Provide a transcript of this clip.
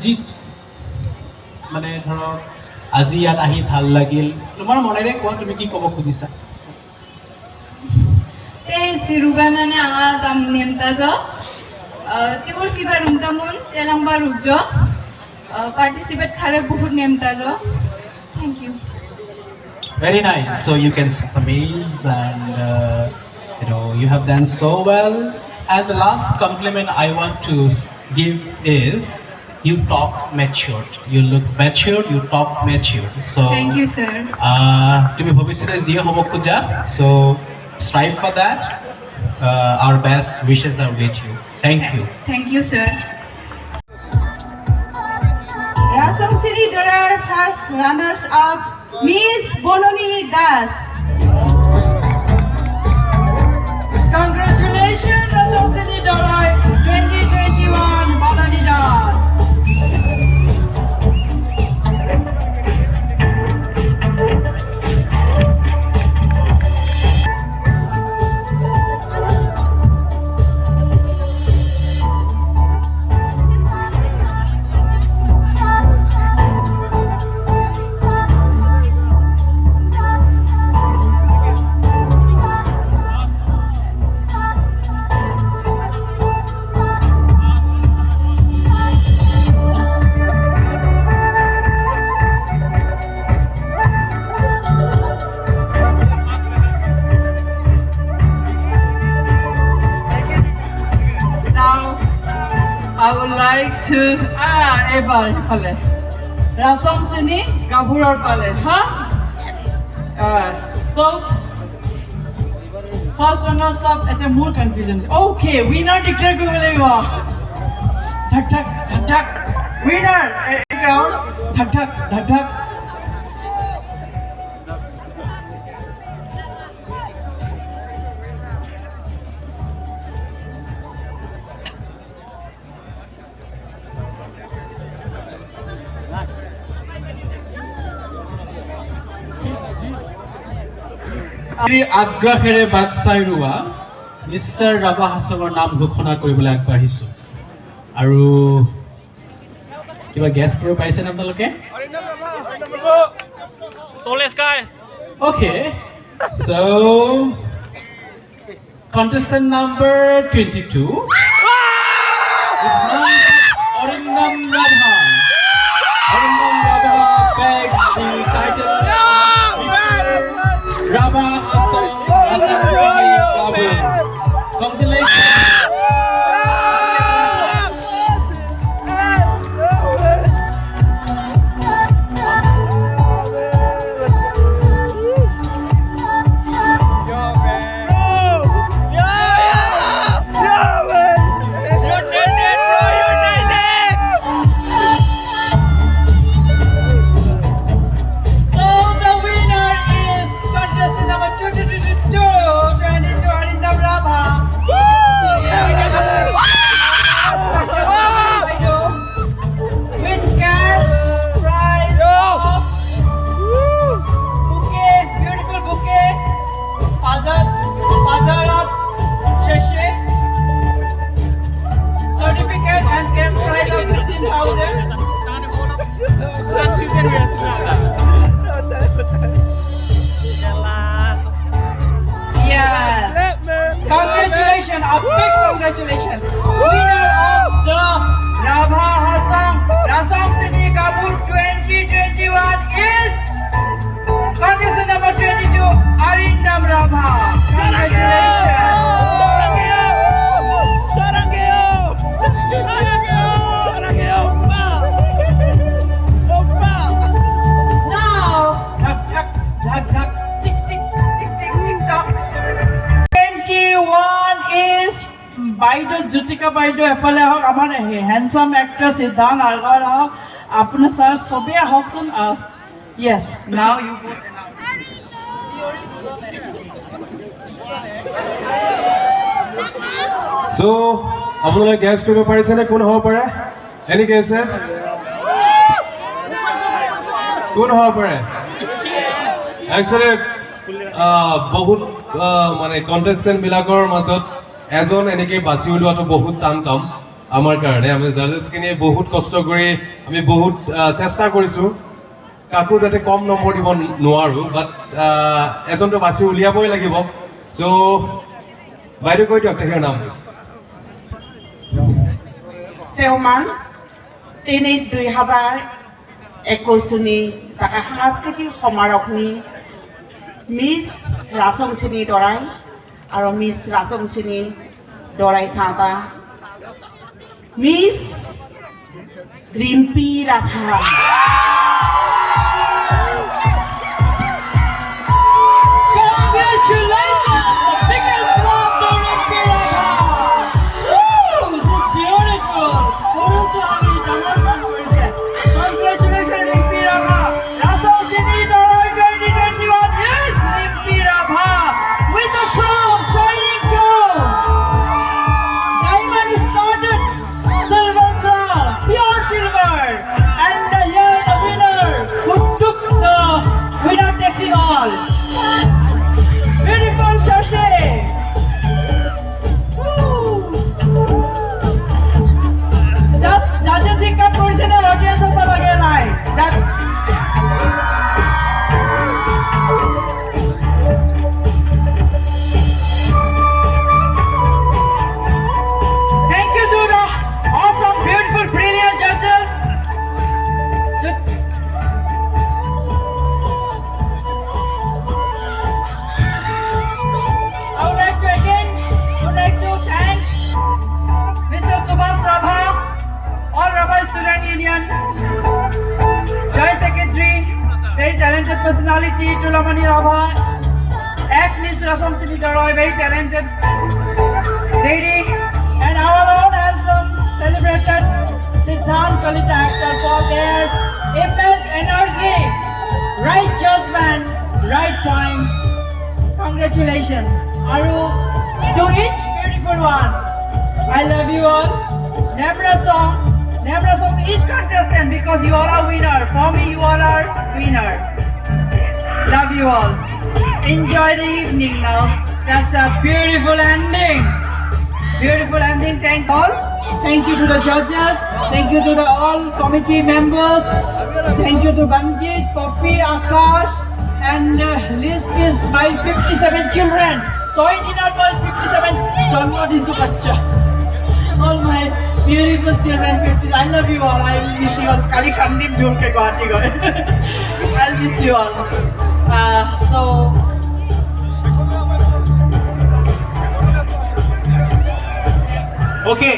जी মানে ধৰক আজি ইয়াত আহি ভাল লাগিল তোমাৰ মনেৰে কোৱা তুমি কি ক'ব খুজিছা ते सिरुबा माने आज am nemtajo चिबुर सिबा रुमतामुन तेलांबा रुजो participate khare बहुत nemtajo thank you very nice so you can amaze and you have done so well and the last compliment I want to give is you talk matured you look matured you talk matured so thank you sir তুমি ভবিষ্যতে যি হ'ব খোজা so strive for that our best wishes are with you thank you sir Rasong City Dorar first runners up Miss Boloni Das congratulations Rasong City Dorar 2021 Boloni Das I would like to ever pale Rasong Sini Gabhuror pale so first runners up at a more confusion okay winner declare koribo thak thak thak thak winner round thak thak thak thak আগ্ৰহেৰে but চাই ৰোৱা mister Rabha হাছঙৰ নাম ঘোষণা কৰিবলৈ আগবাঢ়িছো আৰু কিবা গেছ কৰিব পাইছে নে আপোনালোকে Okay so contestant number 22 is Arindam Rabha begs the title Rabha Hassan congratulations certificate and cash prize of 15,000. Yes. Congratulations, a big congratulations. Winner of the Rabha Hassan Rasong City Kabul 2021 is contestant number 22 Arindam Rabha. Congratulations. বাইদেউ জ্যোতিকা বাইদেউ এফালে আহক, আমাৰ handsome এক্টৰ সিদ্ধান্ত আগৰ আহক, আপোনাৰ ছাৰ চবেই আহকচোন। Yes, now you go. So, আপোনালোকে গেছ কৰিব পাৰিছেনে কোন হ'ব পাৰে? Any guesses? কোন হ'ব পাৰে? একচুৱেলি বহুত মানে কণ্টেষ্টেণ্টবিলাকৰ মাজত এজন এনেকৈ বাছি উলিওৱাটো বহুত টান কাম আমাৰ কাৰণে। আমি জাজেছখিনিয়ে বহুত কষ্ট কৰি আমি বহুত চেষ্টা কৰিছোঁ, কাকো যাতে কম নম্বৰ দিব নোৱাৰোঁ, বাট এজনটো বাছি উলিয়াবই লাগিব। চ' বাইদেউ কৈ দিয়ক তেখেতৰ নাম। চেউমান ৩-২০২১ জাকা সাংস্কৃতিক সমাৰোহনি মিছ ৰাজংচিনী দৰাই আৰু মিছ ৰাজংচিনী দৰাই চাওঁতা মিছ Rimpi Rabha. Beautiful Shashi. Just judges pick up person and audience of the night. Thank you to the awesome, beautiful, brilliant judges. Student Union, Joint Secretary, very talented personality, Tulamani Rabha, ex-Miss Rasomsini Daroy, very talented lady, and our own handsome, celebrated Siddhant Kalita actor for their immense energy, right judgment, right time. Congratulations. Aru, to each beautiful one, I love you all. Nebra song to each contestant because you all are winner. For me, you all are winner. Love you all. Enjoy the evening now. That's a beautiful ending. Beautiful ending. Thank all. Thank you to the judges. Thank you to the all committee members. Thank you to Banjit, Poppy, Akash, and list is my 57 children. So in our 57 Janma disu bachcha. All my beautiful children, 50s. I love you all. I will miss you all. Kali kandim jol ke guwahati gaye. I'll miss you all. So Okay.